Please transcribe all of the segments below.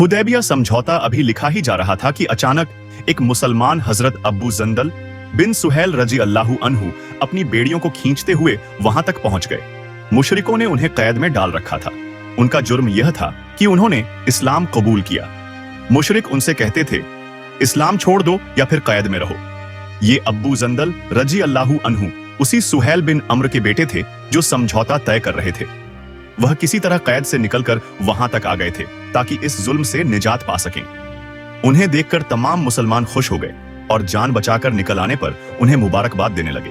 हुदैबिया समझौता अभी लिखा ही जा रहा था कि अचानक एक मुसलमान हजरत अबू जंदल बिन सुहैल रजी अल्लाहु अन्हु अपनी बेड़ियों को खींचते हुए वहां तक पहुंच गए। मुशरिकों ने उन्हें कैद में डाल रखा था। उनका जुर्म यह था कि उन्होंने इस्लाम कबूल किया। मुशरिक उनसे कहते थे, इस्लाम छोड़ दो या फिर कैद में रहो। ये अब्बू जंदल रजी अल्लाहु अन्हु उसी सुहैल बिन अम्र के बेटे थे जो समझौता तय कर रहे थे। वह किसी तरह कैद से निकलकर वहां तक आ गए थे ताकि इस जुल्म से निजात पा सकें। उन्हें देखकर तमाम मुसलमान खुश हो गए और जान बचाकर निकल आने पर उन्हें मुबारकबाद देने लगे।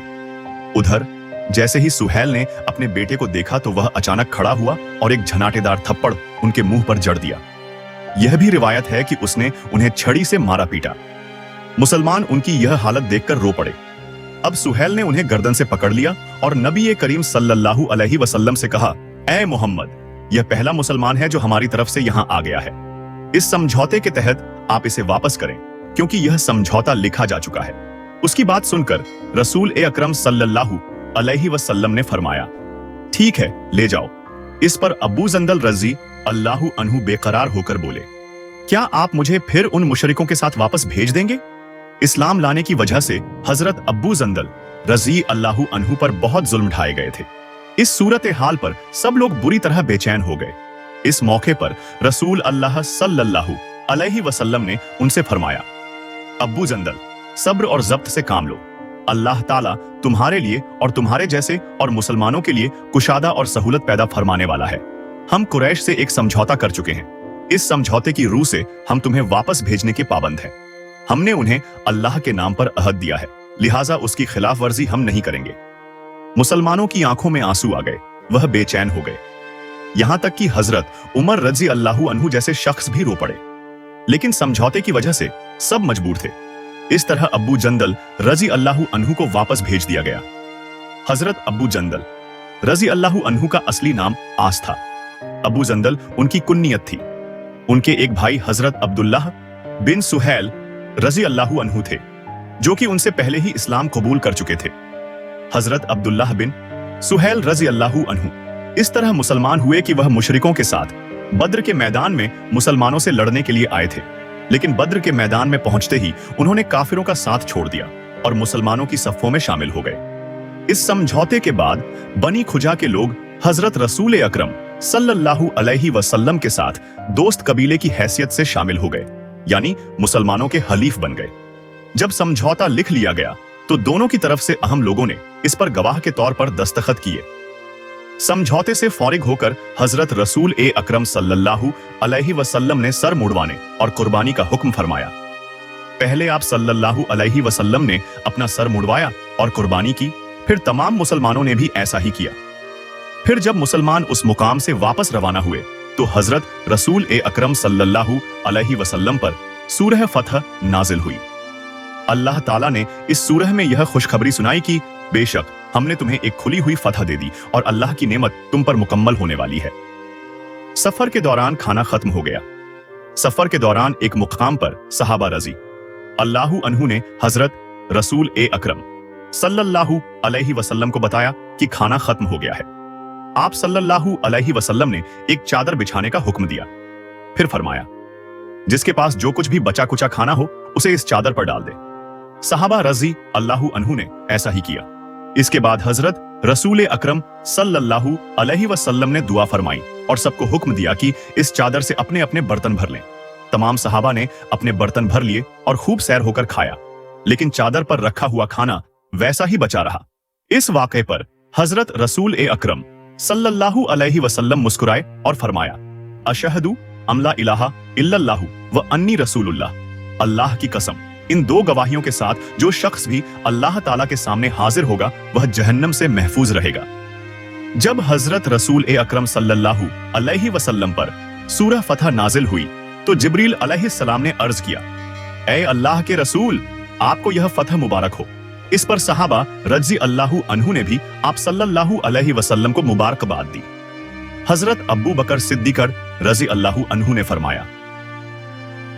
उधर जैसे ही सुहैल ने अपने बेटे को देखा तो वह अचानक खड़ा हुआ और एक झनाटेदार थप्पड़ उनके मुंह पर जड़ दिया। यह भी रिवायत है कि उसने उन्हें छड़ी से मारा पीटा। मुसलमान उनकी यह हालत देखकर रो पड़े। अब सुहैल ने उन्हें गर्दन से पकड़ लिया और नबी करीम सल्लल्लाहु अलैहि वसल्लम से कहा, ऐ मोहम्मद, यह पहला मुसलमान है जो हमारी तरफ से यहाँ आ गया है। इस समझौते के तहत आप इसे वापस करें क्योंकि यह समझौता लिखा जा चुका है। उसकी बात सुनकर रसूल अकरम सल्लल्लाहु अलैहि वसल्लम ने फरमाया, ठीक है, ले जाओ। इस पर अबू जंदल रजी अल्लाहु अन्हु बेकरार होकर बोले, क्या आप मुझे फिर उन मुशरिकों के साथ वापस भेज देंगे? इस्लाम लाने की वजह से हजरत अबू जंदल रजी अल्लाहु अन्हु पर बहुत जुल्म ढाए गए थे। इस सूरत हाल पर सब लोग बुरी तरह बेचैन हो गए। इस मौके पर रसूल अल्लाह सल्लल्लाहु अलैहि वसल्लम ने उनसे फरमाया, अबू जंदल, सब्र और जब्त से काम लो। अल्लाह ताला तुम्हारे लिए और तुम्हारे जैसे और मुसलमानों के लिए कुशादा और सहूलत पैदा फरमाने वाला है। हम कुरैश से एक समझौता कर चुके हैं। इस समझौते की रूह से हम तुम्हें वापस भेजने के पाबंद हैं। हमने उन्हें अल्लाह के नाम पर अहद दिया है, लिहाजा उसकी खिलाफ वर्जी हम नहीं करेंगे। मुसलमानों की आंखों में आंसू आ गए, वह बेचैन हो गए। यहां तक कि हजरत उमर रजी अल्लाहु अन्हु जैसे शख्स भी रो पड़े। लेकिन समझौते की वजह से सब मजबूर थे। इस तरह अबू जंदल रजी अल्लाहु अन्हु को वापस भेज दिया गया। हजरत अबू जंदल रजी अल्लाहु अन्हु का असली नाम आस था। अबू जंदल उनकी कुन्नियत थी। उनके एक भाई हजरत अब्दुल्लाह बिन सुहैल रजी अल्लाहु अन्हु थे जो कि उनसे पहले ही इस्लाम कबूल कर चुके थे। हजरत अब्दुल्लाह बिन सुहैल रजी अल्लाहु अन्हु इस तरह मुसलमान हुए कि वह मुशरिकों के साथ बद्र के मैदान में मुसलमानों से लड़ने के लिए आए थे। लेकिन बद्र के मैदान में पहुंचते ही उन्होंने काफिरों का साथ छोड़ दिया और मुसलमानों की सफ़ों में शामिल हो गए। इस समझौते के बाद बनी खुजा के लोग हजरत रसूल अकरम सल्लल्लाहु अलैहि वसल्लम के साथ दोस्त कबीले की हैसियत से शामिल हो गए, यानी मुसलमानों के हलीफ बन गए। जब समझौता लिख लिया गया तो दोनों की तरफ से अहम लोगों ने इस पर गवाह के तौर पर दस्तखत किए। समझौते से फारिग होकर हजरत रसूल अकरम सल्लल्लाहु अलैहि वसल्लम ने सर मुड़वाने और कुर्बानी का हुक्म फरमाया। पहले आप सल्लल्लाहु अलैहि वसल्लम ने अपना सर मुड़वाया और कुर्बानी की, फिर तमाम मुसलमानों ने भी ऐसा ही किया। फिर जब मुसलमान उस मुकाम से वापस रवाना हुए तो हजरत रसूल अकरम सल्लल्लाहु अलैहि वसल्लम पर सूरह फतह नाजिल हुई। अल्लाह ताला ने इस सूरह में यह खुशखबरी सुनाई कि बेशक हमने तुम्हें एक खुली हुई फतह दे दी और अल्लाह की नेमत तुम पर मुकम्मल होने वाली है। सफर के दौरान खाना खत्म हो गया। सफर के दौरान एक मुकाम पर सहाबा रजी अल्लाहु अन्हु ने हजरत रसूल अकरम सल्लल्लाहु अलैहि वसल्लम को बताया कि खाना खत्म हो गया है। आप सल्लल्लाहु अलैहि वसल्लम ने एक चादर बिछाने का हुक्म दिया। फिर फरमाया, जिसके पास जो कुछ भी बचा कुचा खाना हो उसे इस चादर पर डाल दे। सहाबा रजी अल्लाहु अन्हु ने ऐसा ही किया। इसके बाद हजरत रसूल अकरम सल्लल्लाहु अलैहि वसल्लम ने दुआ फरमाई और सबको हुक्म दिया कि इस चादर से अपने अपने बर्तन भर लें। तमाम सहाबा ने अपने बर्तन भर लिए और खूब सैर होकर खाया, लेकिन चादर पर रखा हुआ खाना वैसा ही बचा रहा। इस वाक़े पर हजरत रसूल अकरम सल्लल्लाहु अलैहि वसल्लम मुस्कुराए और फरमाया, अशहदु अमला इलाहा इल्लल्लाहु व अन्नी रसूलुल्लाह। अल्लाह की कसम, इन दो गवाहियों के साथ जो शख्स भी अल्लाह ताला के सामने हाजिर होगा वह जहन्नम से महफूज रहेगा। जब हजरत रसूल अकरम सल्लल्लाहु अलैहि वसल्लम पर सूरह फतह नाजिल हुई तो जिब्रील अलैहिस्सलाम ने अर्ज किया, ऐ अल्लाह के रसूल, आपको यह फतह मुबारक हो। इस पर सहाबा रजी अल्लाहु अन्हु ने भी आप सल्लल्लाहु अलैहि वसल्लम को मुबारकबाद दी। हजरत अबू बकर सिद्दीक़ रजी अल्लाहु अन्हु ने फरमाया,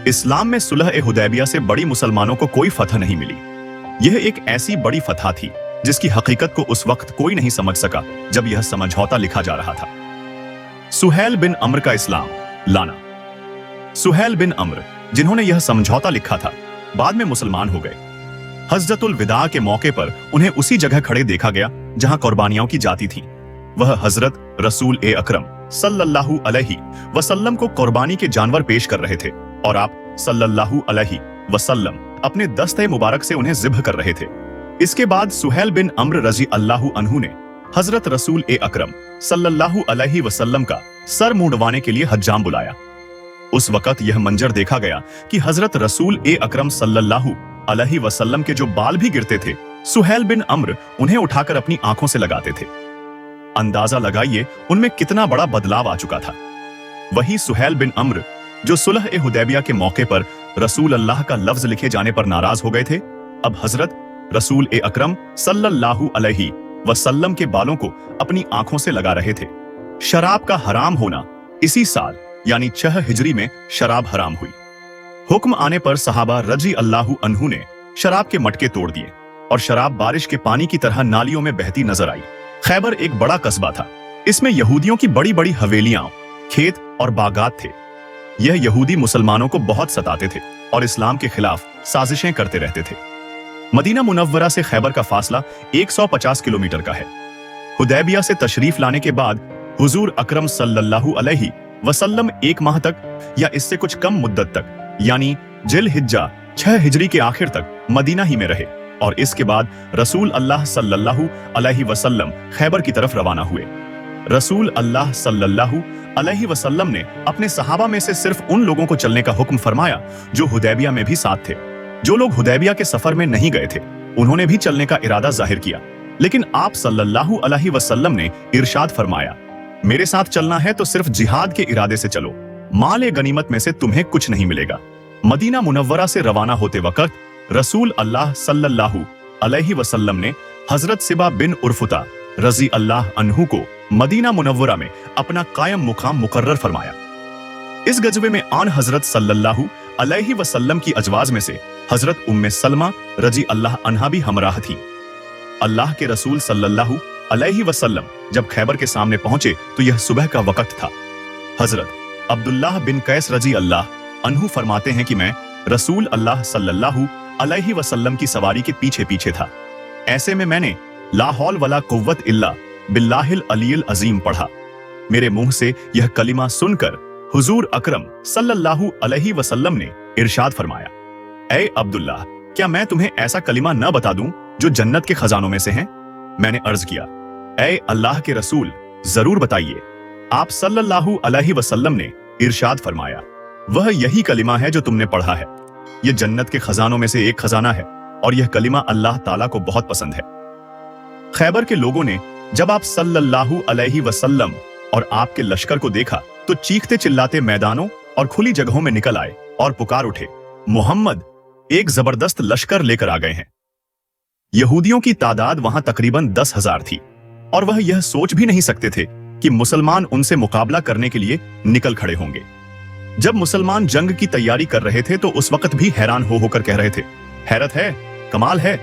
इस्लाम में सुलह हुदैबिया से बड़ी मुसलमानों को कोई फतह नहीं मिली। यह एक ऐसी बड़ी फतह थी जिसकी हकीकत को उस वक्त कोई नहीं समझ सका जब यह समझौता लिखा जा रहा था। सुहैल बिन अम्र का इस्लाम लाना। सुहैल बिन अम्र, जिन्होंने यह समझौता लिखा था, बाद में मुसलमान हो गए। हजरतुल विदा के मौके पर उन्हें उसी जगह खड़े देखा गया जहां कुर्बानियों की जाती थी। वह हजरत रसूल ए अकरम सल्लल्लाहु अलैहि वसल्लम को कुर्बानी के जानवर पेश कर रहे थे और आप सल्लल्लाहु अलैहि वसल्लम अपने दस्ते मुबारक से उन्हें ज़िब्ह कर रहे थे। इसके बाद सुहैल बिन अम्र रजी अल्लाहु अन्हु ने हजरत रसूल ए अकरम सल्लल्लाहु अलैहि वसल्लम का सर मुंडवाने के लिए हज्जाम बुलाया। उस वक्त यह मंजर देखा गया कि हजरत रसूल ए अकरम सल्लल्लाहु अलैहि वसल्लम के जो बाल भी गिरते थे, सुहैल बिन अम्र उन्हें उठाकर अपनी आंखों से लगाते थे। अंदाजा लगाइए उनमें कितना बड़ा बदलाव आ चुका था। वही सुहैल बिन अम्र जो सुलह ए हुदैबिया के मौके पर रसूल अल्लाह का लफ्ज लिखे जाने पर नाराज हो गए थे, अब हजरत रसूल ए अकरम सल्लल्लाहु अलैहि वसल्लम के बालों को अपनी आंखों से लगा रहे थे। शराब का हराम होना, इसी साल यानी 6 हिजरी में शराब हराम हुई। हुक्म आने पर सहाबा रजी अल्लाहु अन्हु ने शराब के मटके तोड़ दिए और शराब बारिश के पानी की तरह नालियों में बहती नजर आई। खैबर एक बड़ा कस्बा था। इसमें यहूदियों की बड़ी बड़ी हवेलियां, खेत और बागात थे। यह यहूदी मुसलमानों को बहुत सताते थे और इस्लाम के खिलाफ साजिशें करते रहते थे। मदीना मुनव्वरा से खैबर का फासला 150 किलोमीटर का है। हुदैबिया से तशरीफ लाने के बाद हुजूर अकरम सल्लल्लाहु अलैहि वसल्लम 1 माह तक या इससे कुछ कम मुद्दत तक यानी जिल हिज्जा 6 हिजरी के आखिर तक मदीना ही में रहे और इसके बाद रसूल अल्लाह सल्लल्लाहु अलैहि वसल्लम खैबर की तरफ रवाना हुए। रसूल अल्लाह सल्लल्लाहु अलैहि वसल्लम ने अपने सहाबा में से सिर्फ उन लोगों को चलने का हुक्म फरमाया जो हुदैबिया में भी साथ थे। जो लोग हुदैबिया के सफर में नहीं गए थे, उन्होंने भी चलने का इरादा जाहिर किया, लेकिन आप सल्लल्लाहु अलैहि वसल्लम ने इरशाद फरमाया, मेरे साथ चलना है तो सिर्फ जिहाद के इरादे से चलो, माल गनीमत में से तुम्हें कुछ नहीं मिलेगा। मदीना मुनव्वरा से रवाना होते वक्त रसूल अल्लाह सल्लल्लाहु अलैहि वसल्लम ने हजरत सिबा बिन उर्फुता रजी अल्लाह अन्हु को मदीना मुनव्वरा में अपना कायम मुकाम मुकर्रर फरमाया। इस गजवे में आन हजरत सल्लल्लाहु अलैहि वसल्लम की अजवाज में से हजरत उम्मे सलमा रजी अल्लाह अन्हा भी हमराह थी। अल्लाह के रसूल सल्लल्लाहु अलैहि वसल्लम जब खैबर के सामने पहुंचे तो यह सुबह का वक्त था। हजरत अब्दुल्लाह बिन कैस रजी अल्लाह अन्हु फरमाते हैं कि मैं रसूल अल्लाह सल्लल्लाहु अलैहि वसल्लम की सवारी के पीछे पीछे था। ऐसे में मैंने ला हौल वला कुव्वत इल्ला बिल्लाहिल अलील अजीम पढ़ा। मेरे मुंह से यह कलिमा सुनकर हुजूर अकरम सल्लल्लाहु अलैहि वसल्लम ने इरशाद फरमाया, ऐ अब्दुल्ला, क्या मैं तुम्हें ऐसा कलिमा न बता दूं जो जन्नत के खजानों में से है? मैंने अर्ज किया, ऐ अल्लाह के रसूल, जरूर बताइए। आप सल्लल्लाहु अलैहि वसल्लम ने इरशाद फरमाया, वह यही कलिमा है जो तुमने पढ़ा है। यह जन्नत के खजानों में से एक खजाना है और यह कलिमा अल्लाह ताला को बहुत पसंद है। खैबर के लोगों ने जब आप सल्लल्लाहु अलैहि वसल्लम और आपके लश्कर को देखा तो चीखते चिल्लाते मैदानों और खुली जगहों में निकल आए और पुकार उठे, मोहम्मद एक जबरदस्त लश्कर लेकर आ गए हैं। यहूदियों की तादाद वहां तकरीबन 10,000 थी और वह यह सोच भी नहीं सकते थे कि मुसलमान उनसे मुकाबला करने के लिए निकल खड़े होंगे। जब मुसलमान जंग की तैयारी कर रहे थे तो उस वक्त भी हैरान होकर कह रहे थे, हैरत है, कमाल है।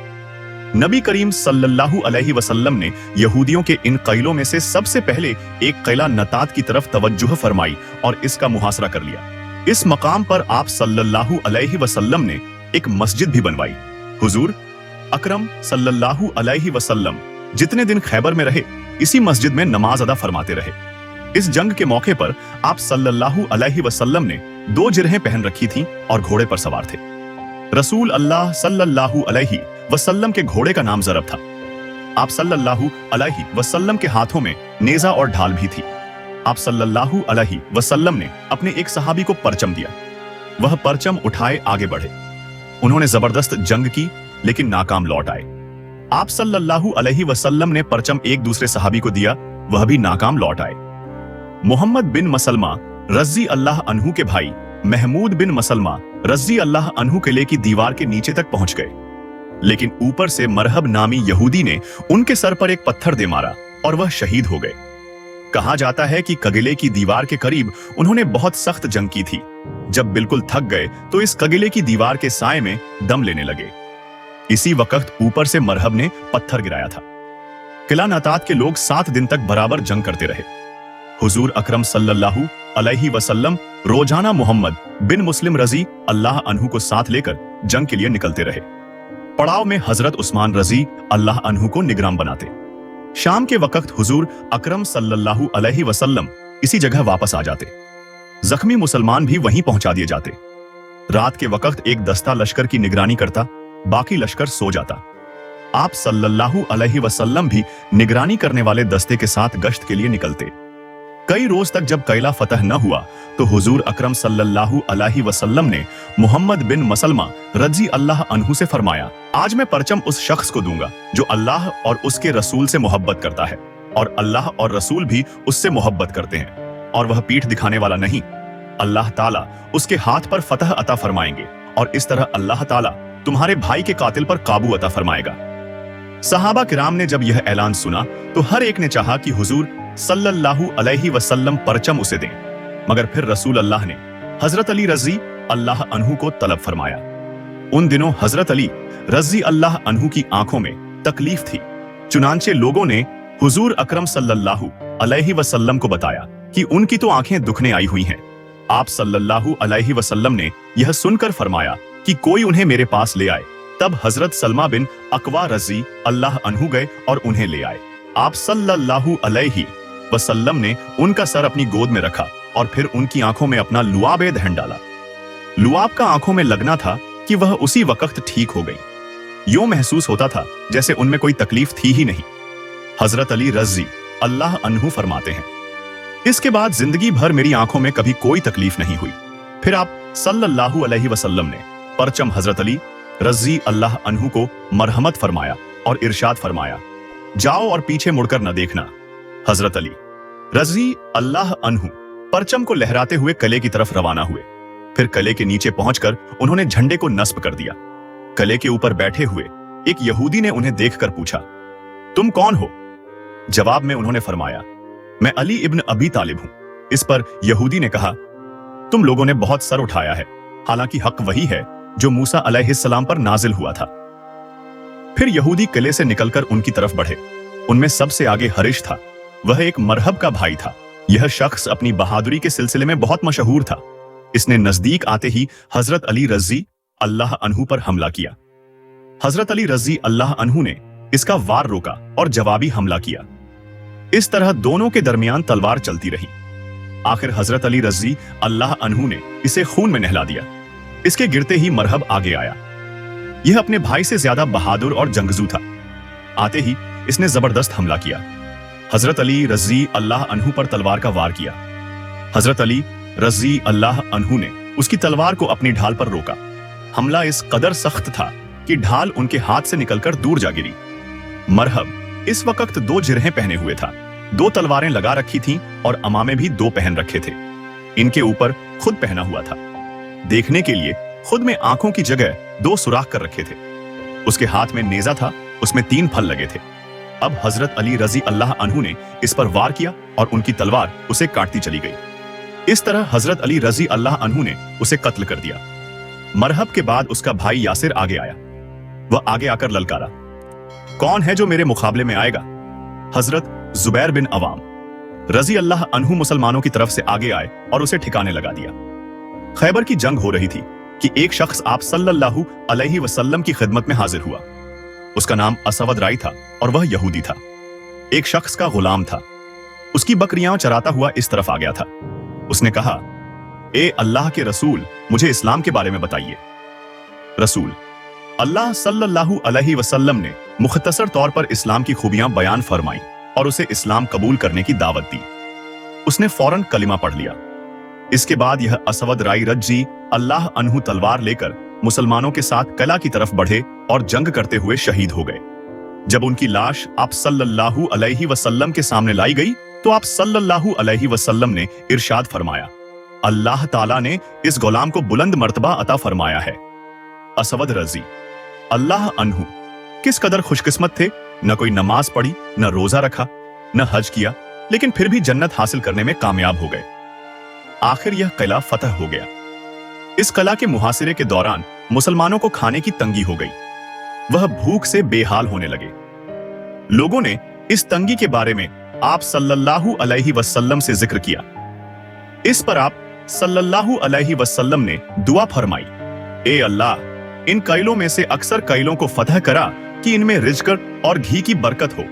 नबी करीम सल्लल्लाहु अलैहि वसल्लम ने यहूदियों के इन क़ैलों में से सबसे पहले एक क़िला नतात की तरफ तवज्जुह फरमाई और इसका मुहासरा कर लिया। इस मकाम पर आप सल्लल्लाहु अलैहि वसल्लम ने एक मस्जिद भी बनवाई। हुजूर अकरम सल्लल्लाहु अलैहि वसल्लम जितने दिन खैबर में रहे, इसी मस्जिद में नमाज अदा फरमाते रहे। इस जंग के मौके पर आप सल्लल्लाहु अलैहि वसल्लम ने 2 जिरहें पहन रखी थीं और घोड़े पर सवार थे। रसूल अल्लाह सल्लल्लाहु अलैहि वसल्लम के घोड़े का नाम ज़रब था। आप सल्लल्लाहु अलैहि वसल्लम के हाथों में नेज़ा और ढाल भी थी। आप सल्लल्लाहु अलैहि वसल्लम ने अपने एक सहाबी को परचम दिया। वह परचम उठाए आगे बढ़े। उन्होंने जबरदस्त जंग की लेकिन नाकाम लौट आए। आप सल्लल्लाहु अलैहि वसल्लम ने परचम एक दूसरे सहाबी को दिया, वह भी नाकाम लौट आए। मोहम्मद बिन मसलमा रज़ी अल्लाह अन्हु के भाई महमूद बिन मसलमा रज़ी अल्लाह अन्हु किले की दीवार के नीचे तक पहुंच गए, लेकिन ऊपर से मरहब नामी यहूदी ने उनके सर पर एक पत्थर दे मारा और वह शहीद हो गए। कहा जाता है कि कगिले की दीवार के करीब उन्होंने बहुत सख्त जंग की थी। जब बिल्कुल थक गए तो इस कगिले की दीवार के साए में दम लेने लगे। इसी वक्त ऊपर से मरहब ने पत्थर गिराया था। किला नतात के लोग 7 दिन तक बराबर जंग करते रहे। हुजूर अकरम सल्लल्लाहु अलैहि वसल्लम रोजाना मोहम्मद बिन मुस्लिम रजी अल्लाह अन्हु को साथ लेकर जंग के लिए निकलते रहे। पड़ाव में हजरत उस्मान रजी अल्लाह अन्हु को निगरान बनाते। शाम के वक्त हुजूर अकरम सल्लल्लाहु अलैहि वसल्लम इसी जगह वापस आ जाते। जख्मी मुसलमान भी वहीं पहुंचा दिए जाते। रात के वक्त एक दस्ता लश्कर की निगरानी करता, बाकी लश्कर सो जाता। आप सल्लल्लाहु अलैहि वसल्लम भी निगरानी करने वाले दस्ते के साथ गश्त के लिए निकलते। कई रोज तक जब कैला फतह न हुआ तो हुजूर अकरम सल्लल्लाहु अलैहि वसल्लम ने मोहम्मद बिन मसलमा रजी अल्लाह अन्हु से फरमाया, आज मैं परचम उस शख्स को दूंगा जो अल्लाह और उसके रसूल से मोहब्बत करता है, और अल्लाह और रसूल भी उससे मोहब्बत करते हैं, और वह पीठ दिखाने वाला नहीं। अल्लाह ताला उसके हाथ पर फतह अता फरमाएंगे, और इस तरह अल्लाह ताला तुम्हारे भाई के कातिल पर काबू अता फरमाएगा। सहाबा किराम ने जब यह ऐलान सुना तो हर एक ने चाहा कि हुजूर सल्लल्लाहु अलैहि वसल्लम परचम उसे दें, मगर फिर रसूल अल्लाह ने हजरत अली रजी अल्लाह अन्हु को तलब फरमाया। उन दिनों हजरत अली रजी अल्लाह अन्हु की आंखों में तकलीफ थी। चुनांचे लोगों ने हुजूर अकरम सल्लल्लाहु अलैहि वसल्लम को बताया कि उनकी तो आंखें दुखने आई हुई हैं। आप सल्लल्लाहु अलैहि वसल्लम ने यह सुनकर फरमाया कि कोई उन्हें मेरे पास ले आए। तब हजरत सलमा बिन अकवा रजी अल्लाह अन्हु गए और उन्हें ले आए। आप सल्लल्लाहु अलैहि वसल्लम ने उनका सर अपनी गोद में रखा और फिर उनकी आंखों में अपना लुआब दहन डाला। लुआब का आंखों में लगना था कि वह उसी वक्त ठीक हो गई। यूं महसूस होता था जैसे उनमें कोई तकलीफ थी ही नहीं। हजरत अली रजी अल्लाह अन्हु फरमाते हैं, इसके बाद जिंदगी भर मेरी आंखों में कभी कोई तकलीफ नहीं हुई। फिर आप सल्लल्लाहु अलैहि वसल्लम ने परचम हजरत अली रजी अल्लाह अन्हु को मरहमत फरमाया और इरशाद फरमाया, जाओ और पीछे मुड़कर न देखना। हजरत अली रजी अल्लाह अन्हु परचम को लहराते हुए कले की तरफ रवाना हुए। फिर कले के नीचे पहुंचकर उन्होंने झंडे को नस्ब कर दिया। कले के ऊपर बैठे हुए एक यहूदी ने उन्हें देखकर पूछा, तुम कौन हो? जवाब में उन्होंने फरमाया, मैं अली इब्न अबी तालिब हूं। इस पर यहूदी ने कहा, तुम लोगों ने बहुत सर उठाया है, हालांकि हक वही है जो मूसा अलैहिस्सलाम पर नाजिल हुआ था। फिर यहूदी किले से निकलकर उनकी तरफ बढ़े। उनमें सबसे आगे हरिश था। वह एक मरहब का भाई था। यह शख्स अपनी बहादुरी के सिलसिले में बहुत मशहूर था। इसने नजदीक आते ही हजरत अली रजी अल्लाह अन्हु पर हमला किया। हजरत अली रजी अल्लाह अन्हु ने इसका वार रोका और जवाबी हमला किया। इस तरह दोनों के दरमियान तलवार चलती रही। आखिर हजरत अली रजी अल्लाह अन्हु ने इसे खून में नहला दिया। इसके गिरते ही मरहब आगे आया। यह अपने भाई से ज्यादा बहादुर और जंगजू था। आते ही इसने जबरदस्त हमला किया। हजरत अली रजी अल्लाह अन्हु पर तलवार का वार किया। हजरत अली रजी अल्लाह अन्हु ने उसकी तलवार को अपनी ढाल पर रोका। हमला इस कदर सख्त था कि ढाल उनके हाथ से निकलकर दूर जा गिरी। मरहब इस वक्त 2 जिरहें पहने हुए था, 2 तलवारें लगा रखी थीं और अमामे भी 2 पहन रखे थे। इनके ऊपर खुद पहना हुआ था। देखने के लिए खुद में आंखों की जगह 2 सुराख कर रखे थे। उसके हाथ में नेजा था, उसमें 3 फल लगे थे। अब हजरत अली रजी अल्लाह अन्हु ने इस पर वार किया और उनकी तलवार उसे काटती चली गई। इस तरह हजरत अली रजी अल्लाह अन्हु ने उसे कत्ल कर दिया। मरहब के बाद उसका भाई यासिर आगे आया। वह आगे आकर ललकारा, कौन है जो मेरे मुकाबले में आएगा? हजरत जुबैर बिन अवाम रजी अल्लाह अन्हु मुसलमानों की तरफ से आगे आए और उसे ठिकाने लगा दिया। खैबर की जंग हो रही थी कि एक शख्स आप सल्लल्लाहु अलैहि वसल्लम की खिदमत में हाजिर हुआ। उसका नाम असवद राई था और वह यहूदी था। एक शख्स का गुलाम था। उसकी बकरियां चराता हुआ इस तरफ आ गया था। उसने कहा, ए अल्लाह के रसूल, मुझे इस्लाम के बारे में बताइए। रसूल अल्लाह सल्लल्लाहु अलैहि वसल्लम ने मुख्तसर तौर पर इस्लाम की खूबियां बयान फरमाई और उसे इस्लाम कबूल करने की दावत दी। उसने फौरन कलिमा पढ़ लिया। इसके बाद यह असवद राई रजी अल्लाह अन्हु तलवार लेकर मुसलमानों के साथ कला की तरफ बढ़े और जंग करते हुए शहीद हो गए। जब उनकी लाश आप सल्लल्लाहु अलैहि वसल्लम के सामने लाई गई तो आप सल्लल्लाहु अलैहि वसल्लम ने इरशाद फरमाया, अल्लाह ताला ने इस गुलाम को बुलंद मर्तबा अता फरमाया है। असवद रजी अल्लाह अन्हु किस कदर खुशकिस्मत थे। न कोई नमाज पढ़ी, न रोजा रखा, न हज किया, लेकिन फिर भी जन्नत हासिल करने में कामयाब हो गए। आखिर यह किला फतह हो गया। इस किला के मुहासिरे के दौरान मुसलमानों को खाने की तंगी हो गई। वह भूख से बेहाल होने लगे। लोगों ने इस तंगी के बारे में आप सल्लल्लाहु अलैहि वसल्लम से जिक्र किया। इस पर आप सल्लल्लाहु अलैहि वसल्लम ने दुआ फरमाई, ए अल्लाह, इन कैलों में से अक्सर कैलों को फतह करा कि इनमें रिज्क और घी की बरकत हो।